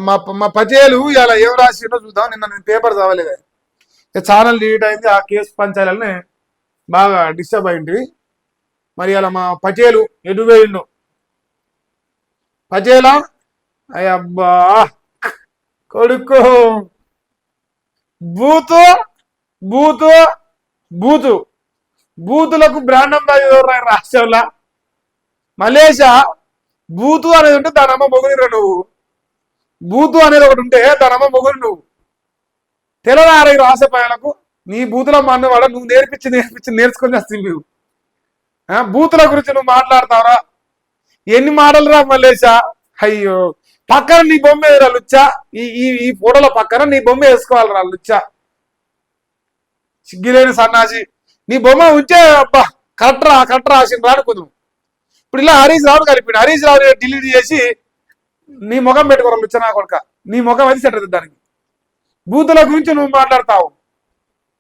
మా పటేలు ఇలా ఏం రాసిండో చూద్దాం. నిన్న నేను పేపర్ చదవలేదు, ఛానల్ డిలీట్ అయింది. ఆ కేసు పంచాలని బాగా డిస్టర్బ్ అయింది. మరి అలా మా పటేలు ఎటు పోయిండు? పటేలా అయ్యబ్బా కొడుకు బూతు బూతు బూతు బూతులకు బ్రాండ్ అంబాసిడర్ రాష్ట్రంలో. మలేషియా బూతు అనేది ఉంటే దానమ్మ మొగుడిరా నువ్వు. బూతు అనేది ఒకటి ఉంటే దానమ్మ మొగుడు నువ్వు. తెలంగాణ రాసపాయలకు నీ బూతుల మన్నవాడ నువ్వు నేర్పించి నేర్చుకొని వస్తుంది. నువ్వు బూతుల గురించి నువ్వు మాట్లాడతావురా? ఎన్ని మాటలు రా మల్లేషా. అయ్యో పక్కన నీ బొమ్మ వేయరా లుచ్చా. ఈ ఫోటోల పక్కన నీ బొమ్మ వేసుకోవాలరా లుచ్చా. సిగ్గిలేని సన్నాసి. నీ బొమ్మ ఉంచే అబ్బా కరెక్ట్ రాసిండ్రా అనుకుందాం. ఇప్పుడు ఇలా హరీష్ రావు కలిపి హరీష్ రావు డిలీట్ చేసి నీ ముఖం పెట్టుకోరా లుచ్చ నా కొడుక. నీ ముఖం అది సెట్ అవుతుంది. దానికి బూతుల గురించి నువ్వు మాట్లాడతావు.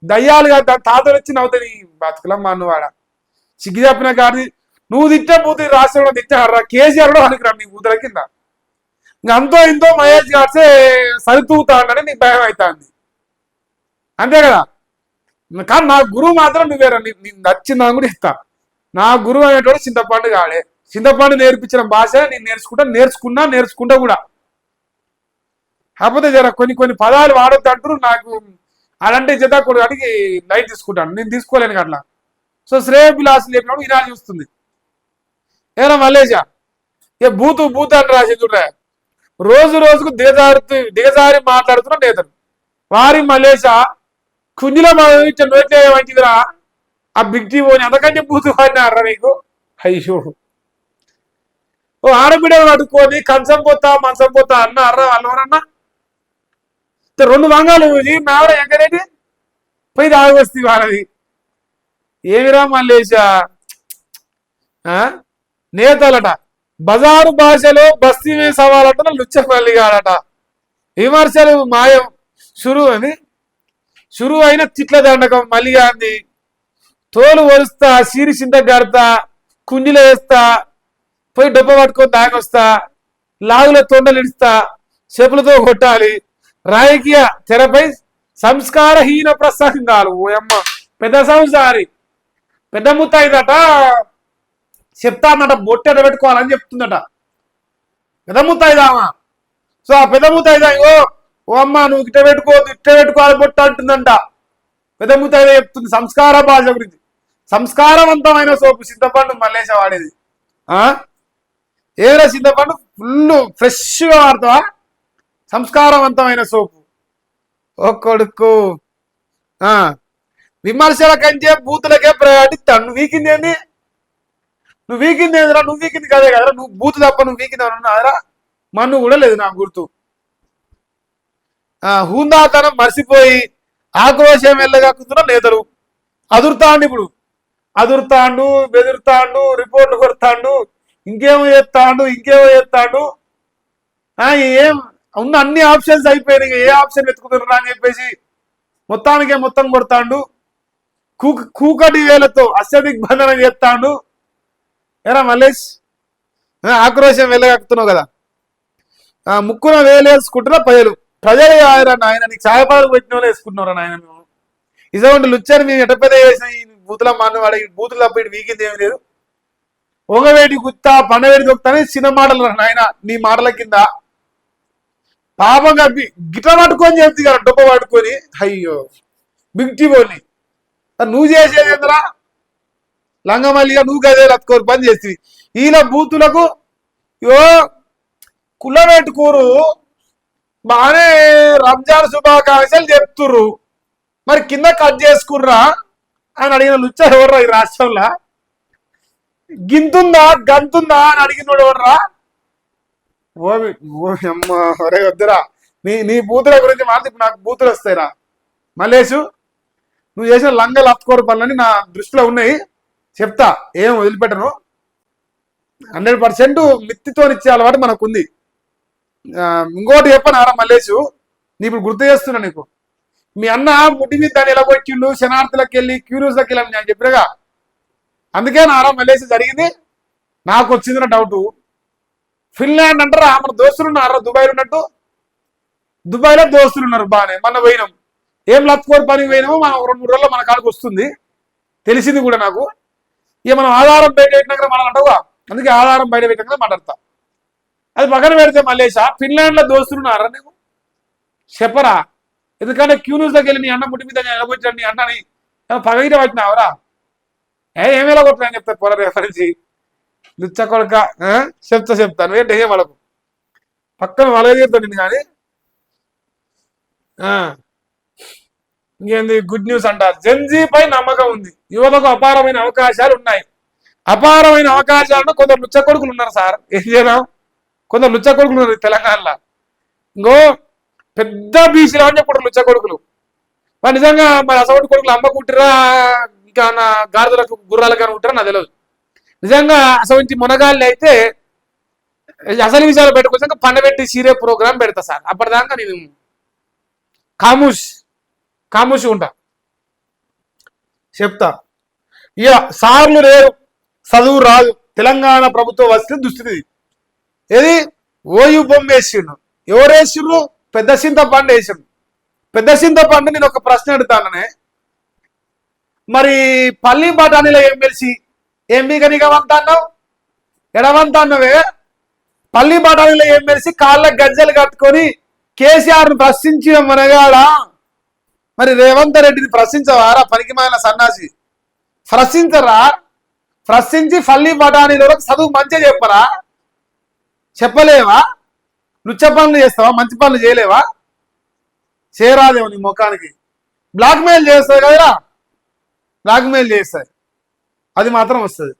దయ్యాలుగా తాతలు వచ్చి నవ్వుతాయి నీ బతుకులమ్మా నువ్వాడ. సిగ్గి చెప్పిన కానీ నువ్వు తిట్టే బూతు రాష్ట్రంలో తిట్టారా? కేసీఆర్ కూడా అనుకురా నీ బూతుల కింద. ఇంక అంతో ఇంతో మహేష్ గాడ్సే సరితూగుతా అంటే నీకు భయం అవుతుంది అంతే కదా. కానీ నా గురువు మాత్రం నువ్వేరా. నీకు నచ్చిందని కూడా ఇస్తా. నా గురువు అనేటోడు చింతపండు కాడే. చింతపండు నేర్పించిన భాష నేను నేర్చుకుంటా కూడా. కాకపోతే జర కొన్ని పదాలు వాడొద్దు అంటారు. నాకు అలాంటి జత కూడా అడిగి లైట్ తీసుకుంటాను. నేను తీసుకోలేను అట్లా. సో శ్రేయభిలాష్ లేపినప్పుడు ఇలా చూస్తుంది. ఏనా మల్లేషా బూతు అని రాసి చూడరా. రోజుకు దిగజారి మాట్లాడుతున్న నేతలు వారి మల్లేషా కుంజిలో నోట్లే మంచిదిరా. ఆ బిగ్ టీ పోని అంతకంటే బూతు వాడినారా నీకు? అయ్యో ఓ ఆడబిడ్డలు పట్టుకొని కంచం పోతా మంచం పోతా అన్నారా వాళ్ళవరన్నా? 2 వంగాలు మేవడ ఎక్కడేంటి పోయి తాగొస్తుంది వాళ్ళది. ఏమిరా మల్లేషా. నేతలట బజారు భాషలో బస్తీ మీద సవాలట లుచ్చపల్లి గాడట. విమర్శలు మాయం షురు అయిన తిట్ల దండకం మళ్ళీ గాంధీ. తోలు ఒరుస్తా సీరి చింత గడతా కుండిలో వేస్తా పోయి డబ్బ పట్టుకొని తాగొస్తా లాగుల తొండలు ఇస్తా చెప్పులతో కొట్టాలి. రాజకీయ తెరపై సంస్కారహీన ప్రసంగాలు. ఓయమ్మ పెద్ద సంసారి పెద్ద ముత్తైదట చెప్తానట. బొట్టెట పెట్టుకోవాలని చెప్తుందట పెద్ద ముత్తైదామా. సో ఆ పెద్ద ముత్తైదా ఓ అమ్మ నువ్వు ఇట్ట పెట్టుకోవాలి బొట్ట అంటుందంట. పెద్ద ముత్తైదా చెప్తుంది సంస్కార భాష గురించి. సంస్కారవంతమైన సోపు చింతపండు మల్లేష వాడేది. ఏదైనా చింతపండు ఫుల్ ఫ్రెష్గా వాడతావా? సంస్కారవంతమైన సోపు. ఓ కొడుకు విమర్శల కంటే బూతులకే ప్రయారిటీ. నువ్వు వీకింది ఏంది? నువ్వు వీకింది ఏందిరా? నువ్వు వీకింది కదే కదరా. నువ్వు బూతు తప్ప నువ్వు వీకింది అదరా మన్ను కూడా లేదు నాకు గుర్తు. హూందాతనం మర్చిపోయి ఆక్రోశం వెళ్ళగాకుతున్న నేతలు అదురుతాండు. ఇప్పుడు అదురుతాండు, బెదురుతాండు, రిపోర్ట్లు కొడతాండు, ఇంకేమో చేస్తాడు. ఏం ఉన్న అన్ని ఆప్షన్స్ అయిపోయినాయి. ఏ ఆప్షన్ వెతుకుతున్నా అని చెప్పేసి మొత్తం కొడతాండు. కూకటి వేలతో అత్యధిగ్బంధన చేస్తాడు. ఏరా మల్లేష్ ఆక్రోశం వెళ్ళగక్కుతున్నావు కదా. ముక్కున వేలేసుకుంటున్నా ప్రజలు ఆయన నీకు ఛాయపాలు పెట్టిన వాళ్ళు వేసుకుంటున్నారా నాయన. మేము ఇటువంటి లుచ్చని మేము ఎటపెద చేసిన ఈ బూతుల మాన్న వాడి బూతులు తప్ప ఇటు వీకింది ఏమి లేదు. ఒకవేటి గుత్తా పండవేటి దొక్కుతానే చిన్న మాటలు నాయన. నీ మాటల కింద పాపంగా గిట్ల పట్టుకొని చెప్తుంది కదా డొప్ప పట్టుకొని. అయ్యో బిగ్ టీ బోని నువ్వు చేసేది ఏంద్రా లంగమల్లిగా నువ్వు గదే రత్తుకోరు పని చేస్తుంది. ఈయన బూతులకు కుల్లబెట్టుకోరు బాగానే రంజాన్ శుభాకాంక్షలు చెప్తుర్రు. మరి కింద కట్ చేసుకుర్రా అని అడిగిన లుచ్చ ఎవర్రా ఈ రాష్ట్రంలో? గంతుందా అని అడిగినోడు ఎవర్రా? అమ్మ ఒరే వద్దురా. నీ బూతుల గురించి మాట్లాడి నాకు బూతులు వస్తాయిరా మల్లేషు. నువ్వు చేసిన లంగలు అత్తుకోరు పనులని నా దృష్టిలో ఉన్నాయి. చెప్తా, ఏం వదిలిపెట్టను. 100% మిత్తితో ఇచ్చే అలవాటు మనకుంది. ఇంకోటి చెప్పనారా మల్లేషు, నీ ఇప్పుడు గుర్తు చేస్తున్నా నీకు. మీ అన్న ముడ్డి మీద దాన్ని ఎలా కొట్టిండు, శనార్థులకు వెళ్ళి క్యూరియస్లోకి వెళ్ళాను నేను చెప్పినగా. అందుకే నారా మల్లేషు జరిగింది. నాకు వచ్చింది డౌట్. ఫిన్లాండ్ అంటారా మన దోస్తులు ఉన్నారా దుబాయ్లో ఉన్నట్టు. దుబాయ్లో దోస్తులు ఉన్నారు బాగానే, మొన్న పోయినాం. ఏం లత్కోర్ పని పోయినామో మనం 2-3 రోజుల్లో మన కాడికి వస్తుంది, తెలిసింది కూడా నాకు. ఇక మనం ఆధారం బయట పెట్టినాక మనం అంటావుగా, అందుకే ఆధారం బయట పెట్టినాక మాట్లాడతా. అది పక్కన పెడితే మల్లేషా, ఫిన్లాండ్లో దోస్తులు ఉన్నారా నీకు? చెప్పరా? ఎందుకంటే క్యూన్యూస్ దగ్గర వెళ్ళి నీ అన్న ముట్టి మీద నిలబొచ్చాడు, నీ అన్నని పగగిట పట్టినావరా? ఏమేలా కొట్టినా చెప్తారు పొర రెఫరెన్సి లుచ్చ కొడక. చెప్తాను ఏంటి ఏం వాళ్ళకు పక్కన వాళ్ళే చెప్తాను నేను. కానీ ఇంకేంది గుడ్ న్యూస్ అంటారు. జెన్జీపై నమ్మకం ఉంది, యువతకు అపారమైన అవకాశాలు ఉన్నాయి. అపారమైన అవకాశాలను కొందరు లుచ్చ కొడుకులు ఉన్నారు సార్. ఏం చేయడం, కొందరు లుచ్చ కొడుకులు ఉన్నారు తెలంగాణలో. ఇంకో పెద్ద బీసీలో అని చెప్పారు లుచ్చ కొడుకులు. మరి నిజంగా మరి అసలు కొడుకులు అమ్మ కుట్టిరా ఇంకా నా గాడిదలకు గుర్రాలకు అని కుట్టిరా నాకు తెలియదు. నిజంగా అసలు మునగాళ్ళు అయితే అసలు విషయాలు పెట్టుకొచ్చాక పండబెట్టి సీరే ప్రోగ్రాం పెడతా సార్. అప్పటిదాకా నేను కాముష్ ఉంటా. చెప్తా. ఇక సార్లు లేరు, చదువు రాదు, తెలంగాణ ప్రభుత్వం వస్తే దుస్థితి. ఏది ఓయూ బొమ్మ వేసిండు, ఎవరు వేసిండ్రు? పెద్ద చింతపండు వేసిండు. పెద్ద చింతపండు నేను ఒక ప్రశ్న అడుగుతాననే, మరి పల్లి బఠానీలో ఎమ్మెల్సీ ఎంపీగనిగవంతాన్నావు, ఎడవంతాన్నవే? పల్లి బఠానీలో ఎమ్మెల్సీ కాళ్ళ గజ్జలు కట్టుకొని కేసీఆర్ను ప్రశ్నించిన మనగాడా, మరి రేవంత్ రెడ్డిని ప్రశ్నించవారా? పనికిమాలిన సన్నాసి, ప్రశ్నించరా? ప్రశ్నించి పల్లి బఠానీలో చదువు మంచిగా చెప్పరా? చెప్పలేవా? లుచ్చ పనులు చేస్తావా? మంచి పనులు చేయలేవా? చేయరాదేమో నీ ముఖానికి. బ్లాక్మెయిల్ చేస్తుంది కదరా, బ్లాక్మెయిల్ చేస్తుంది, అది మాత్రం వస్తుంది.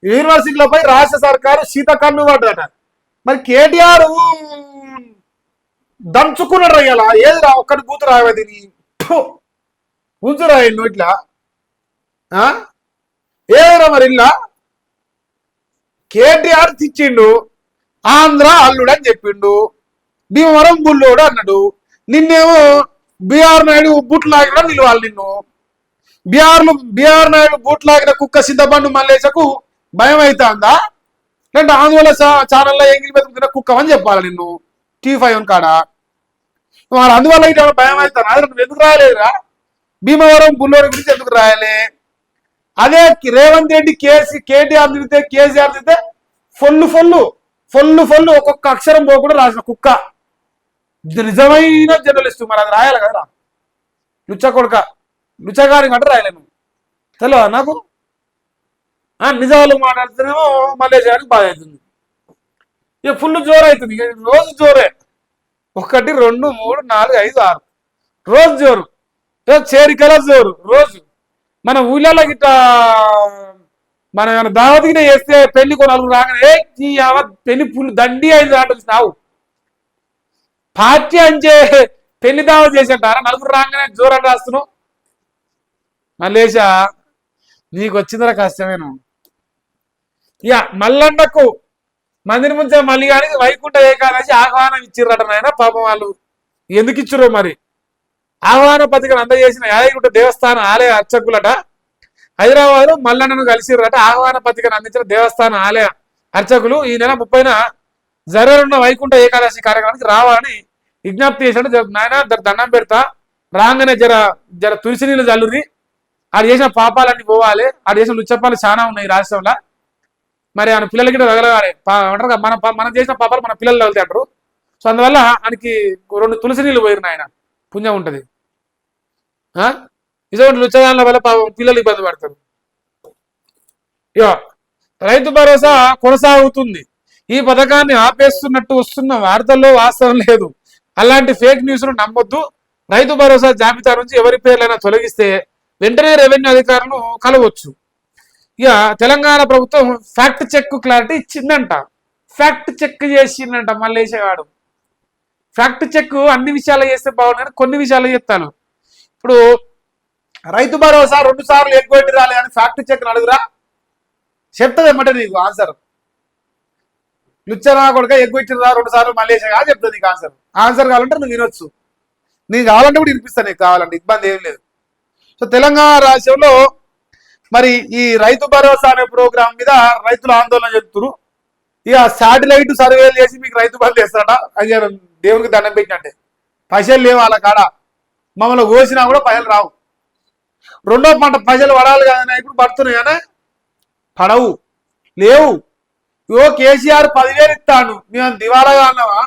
యూనివర్సిటీలపై రాష్ట్ర సర్కారు శీతకన్ను పడ్డట. మరి కేటీఆర్ దంచుకున్నాడు అయ్యాలా? ఏది రా ఒక్కటి కూతురు రావది కూతురా ఎన్నో ఇట్లా ఏదిరా మరి ఇల్లా? కేటీఆర్ తెచ్చిండు, ఆంధ్ర అల్లుడు అని చెప్పిండు, భీమవరం బుల్లోడు అన్నాడు. నిన్నేమో బీఆర్ నాయుడు బూట్లు లాగినా నిలవాలి. నిన్ను బీఆర్ నాయుడు బూట్లు లాగిన కుక్క సింతబండు మల్లేశకు భయం అవుతుందా? లేదంటే ఆందోళన ఛానల్లో ఎంగిలి బతుకుతున్న కుక్కమని చెప్పాలి నిన్ను T5 కాడ. మరి అందువల్ల ఇట్లా భయం అవుతాను. అది నువ్వు ఎందుకు రాయలేదురా? భీమవరం బుల్లోడు గురించి ఎందుకు రాయాలి? అదే రేవంత్ రెడ్డి కేటీఆర్ తిరిగితే కేసీఆర్ తిరిగితే ఫొల్లు ఒక్కొక్క అక్షరం పోకుండా రాసిన కుక్క. నిజమైన జర్నలిస్టు, మరి అది రాయాలి కదరా? లుచ్చ కొడుక, లుచ్చగారి అంటే రాయలేను తెలియదా నాకు? నిజాలు మాట్లాడుతున్నామో మల్లేశానికి బాధ అవుతుంది. ఇక ఫుల్ జోరు అవుతుంది. ఇక రోజు జోరే, 1 2 3 4 5 6 రోజు జోరు, చేరికల జోరు రోజు. మన ఊళ్ళలో గిట్ట మనం ఏమైనా దావతికినే చేస్తే పెళ్లి కొనాలు రాగానే పెళ్లి ఫుల్ దండి అయింది అంటే నావు పార్టీ అంచే పెళ్లి దావ చేసేంటారా? నలుగురు రాగానే జోరు అని రాస్తున్నావు. మల్లేశా నీకు వచ్చిందరా కష్టమేను. ఇక మల్లన్నకు మందిని ముంచే మళ్ళీ కానీ వైకుంఠ ఏకాదశి ఆహ్వానం ఇచ్చిర్రట నాయన. పాపం వాళ్ళు ఎందుకు ఇచ్చిరో మరి. ఆహ్వాన పత్రికను అందజేసిన యాదగిరిగుట్ట దేవస్థాన ఆలయ అర్చకులట హైదరాబాద్ మల్లన్నను కలిసిర్రట. ఆహ్వాన పత్రికను అందించిన దేవస్థాన ఆలయ అర్చకులు ఈ నెల 30న జరగనున్న వైకుంఠ ఏకాదశి కార్యక్రమానికి రావాలని విజ్ఞప్తి చేశాడు. నాయన దండం పెడతా, రాగానే జర తులసి నీళ్ళు జల్లురి, ఆడు చేసిన పాపాలన్నీ పోవాలి. ఆడు చేసిన లుచ్చపాలు చాలా ఉన్నాయి రాష్ట్రంలో. మరి ఆయన పిల్లలకి తగలగాలి అంటారు, మనం చేసిన పాపాలు మన పిల్లలు తగులుతాయి అంటారు. సో అందువల్ల ఆయనకి 2 తులసి నీళ్ళు పోయిన ఆయన పుణ్యం ఉంటుంది. ఇటువంటి లుచ్చగాళ్ళ వల్ల పిల్లలు ఇబ్బంది పడతారు. ఇక రైతు భరోసా కొనసాగుతుంది. ఈ పథకాన్ని ఆపేస్తున్నట్టు వస్తున్న వార్తల్లో వాస్తవం లేదు. అలాంటి ఫేక్ న్యూస్ను నమ్మొద్దు. రైతు భరోసా జాబితా నుంచి ఎవరి పేర్లైనా తొలగిస్తే వెంటనే రెవెన్యూ అధికారులను కలవచ్చు. ఇక తెలంగాణ ప్రభుత్వం ఫ్యాక్ట్ చెక్ క్లారిటీ ఇచ్చిందంట. ఫ్యాక్ట్ చెక్ చేసిందంట మల్లేశగాడు. ఫ్యాక్ట్ చెక్ అన్ని విషయాలు చేస్తే బాగుంది, కొన్ని విషయాలు చెప్తాను. ఇప్పుడు రైతు భరోసా 2 సార్లు ఎగ్గొట్టి రాలే అని ఫ్యాక్ట్ చెక్ అడుగురా, చెప్తుంది ఏమంటే నీకు ఆన్సర్. లుచ్చనా కొడుక ఎగ్గొట్టిరా 2 సార్లు మల్లేశగా చెప్తుంది నీకు ఆన్సర్. ఆన్సర్ కావాలంటే నువ్వు వినొచ్చు, నీకు కావాలంటే కూడా వినిపిస్తాను, నీకు కావాలంటే ఇబ్బంది ఏం లేదు. సో తెలంగాణ రాష్ట్రంలో మరి ఈ రైతు భరోసా అనే ప్రోగ్రాం మీద రైతులు ఆందోళన చెప్తున్నారు. ఇక శాటిలైట్ సర్వేలు చేసి మీకు రైతు బంధు చేస్తాడట. అది దేవునికి దండం పెట్టినట్టే. పైసలు లేవు వాళ్ళ కాడ, మమ్మల్ని కోసినా కూడా పైసలు రావు. రెండో పంట పైసలు పడాలి కదా, ఇప్పుడు పడుతున్నాయి కానీ పడవు, లేవు. ఇగో కేసీఆర్ 10,000 ఇస్తాడు, మేము దివాలాగా అన్నావా?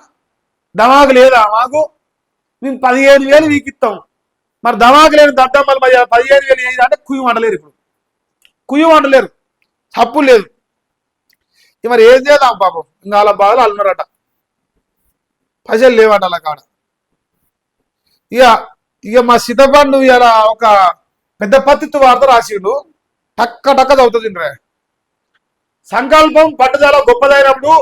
దమాకు లేదా మాకు? మేము 15,000 వీకి ఇస్తాం. మరి దమాకు లేని దద్దమ్మలు 15,000 ఏది అంటే కుయ్యం వండలేరు. ఇప్పుడు కుయ్యం వండలేరు, తప్పు లేదు. మరి ఏం చేద్దాం పాపం, ఇంకా వాళ్ళ బాధలు అల్లున్నారట. పైసలు లేవట అలా కాడ. ఇక ఇక మా సిద్ధపండు ఇలా ఒక పెద్ద పత్తిత్తు వార్త రాసిండు, టక్క టక్క చదువుతుంది. సంకల్పం పట్టుదల గొప్పదైనప్పుడు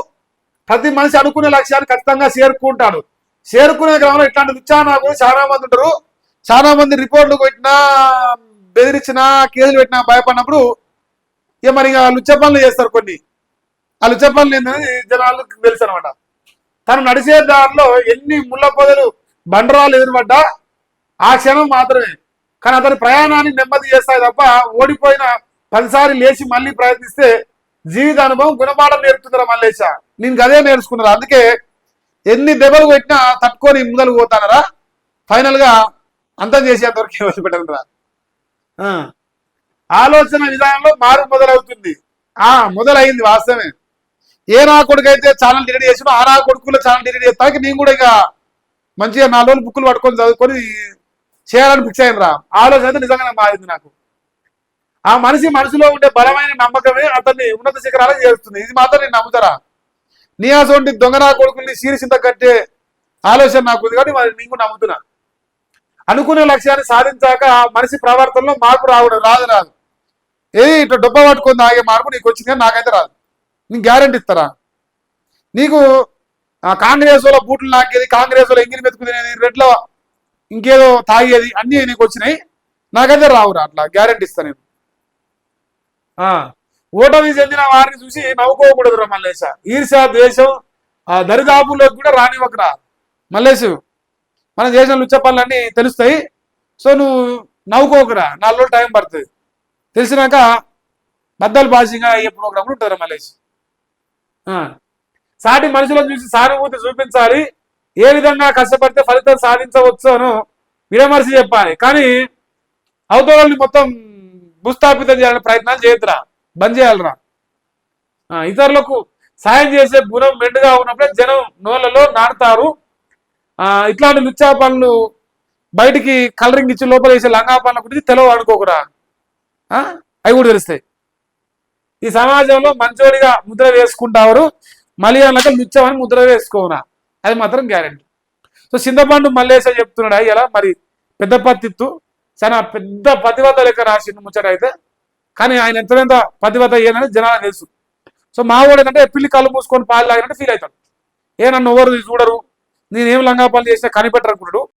ప్రతి మనిషి అనుకునే లక్ష్యాన్ని ఖచ్చితంగా చేరుకుంటాడు. చేరుకునే క్రమంలో ఇట్లాంటి ఉత్సాహం కూడా చాలా మంది ఉంటారు. చాలా మంది రిపోర్ట్లు కొట్టినా, బెదిరించినా, కేసులు పెట్టినా భయపడినప్పుడు ఇక మరి ఇక లుచ్చ పనులు చేస్తారు. కొన్ని ఆ లుచ్చ పనులు ఏంటనేది జనాలకు తెలుసు అనమాట. తను నడిచే దారిలో ఎన్ని ముళ్ళ పొదలు, బండరాలు ఎదురుపడ్డా ఆ క్షణం మాత్రమే. కానీ అతని ప్రయాణాన్ని నెమ్మది చేస్తాయి తప్ప ఓడిపోయిన 10 సార్లు లేచి మళ్ళీ ప్రయత్నిస్తే జీవిత అనుభవం గుణపాఠం నేర్పుతుందిరా మల్లేశ. నేను అదే నేర్చుకున్నారా. అందుకే ఎన్ని దెబ్బలు పెట్టినా తట్టుకొని ముందరకు పోతానరా. ఫైనల్ గా అంతం చేసేంతవరకు వదిలిపెట్టనురా. ఆలోచన విధానంలో మారు మొదలవుతుంది. మొదలైంది వాస్తవమే. ఏ నా కొడుకు అయితే ఛానల్ డిలీట్ చేసినో ఆ నా కొడుకులో ఛానల్ డిలీట్ చేస్తానికి నేను కూడా ఇక మంచిగా 4 రోజులు బుక్కులు పట్టుకొని చదువుకొని చేయాలని ఫిక్స్ అయినరా. ఆలోచన అయితే నిజంగానే మారింది నాకు. ఆ మనిషి మనసులో ఉండే బలమైన నమ్మకమే అతన్ని ఉన్నత శిఖరాలకు చేరుస్తుంది. ఇది మాత్రం నేను నమ్ముతారా. నీయాసోంటి దొంగనా కొడుకుల్ని సీరిసింత కట్టే ఆలోచన నాకు ఉంది కాబట్టి మరి నేను నమ్ముతున్నా. అనుకునే లక్ష్యాన్ని సాధించాక మనిషి ప్రవర్తనలో మార్పు రాదు. ఏది ఇట్లా డొబ్బ పట్టుకొని ఆగే మార్పు నీకు వచ్చింది కానీ నాకైతే రాదు. నీకు గ్యారెంటీ ఇస్తారా. నీకు కాంగ్రెస్ వాళ్ళ బూట్లు నాకేది, కాంగ్రెస్ వాళ్ళ ఎంగిలి మెతుకునేది, రెడ్ల ఇంకేదో తాగేది అన్నీ నీకు వచ్చినాయి, నాకైతే రావురా. అట్లా గ్యారెంటీ ఇస్తా నేను. ఓటమి చెందిన వారిని చూసి నవ్వుకోకూడదురా మల్లేశ. ఈర్ష, ద్వేషం దరిదాపుల్లోకి కూడా రానివ్వకరా మల్లేశు. మన చేసిన లుచ్చ పనులన్నీ తెలుస్తాయి. సో నువ్వు నవ్వుకోకరా, 4 రోజులు టైం పడుతుంది. తెలిసినాక బద్దలు బాసిగా అయ్యే ప్రోగ్రాంలు ఉంటారు మల్లేశ్. సాటి మనుషులను చూసి సానుభూతి చూపించాలి. ఏ విధంగా కష్టపడితే ఫలితం సాధించవచ్చు అని విడమర్శి చెప్పాలి. కానీ అవతలని మొత్తం భూస్థాపితం చేయాలని ప్రయత్నాలు చేయొద్దురా, బంద్ చేయాలరా. ఇతరులకు సాయం చేసే గుణం మెండుగా ఉన్నప్పుడే జనం నోళ్ళలో నాటుతారు. ఇట్లాంటి లుచ్చా పనులు బయటికి కలరింగ్ ఇచ్చి లోపల వేసే లంగా పనుల గురించి తెలవ అనుకోకురా. అవి కూడా తెలుస్తాయి. ఈ సమాజంలో మంచోడిగా ముద్ర వేసుకుంటారు, మళ్ళీ అన్నాక లుచ్చమని ముద్ర వేసుకోవునా, అది మాత్రం గ్యారెంటీ. సో చింతపండు మల్లేశ చెప్తున్నాడు ఇలా మరి పెద్ద పత్తిత్తు చాలా పెద్ద పతివత లెక్క రాసిండు ముచ్చట అయితే. కానీ ఆయన ఎంత పతివత ఏదని జనాలకు తెలుసు. సో మా వాడు ఏంటంటే పిల్లి కళ్ళు మూసుకొని పాలు తాగినట్టు ఫీల్ అవుతాడు. నన్ను ఎవరు చూడరు, నేనేం లంగా పనులు చేసినా కనిపెట్టరు అనుకున్నాడు.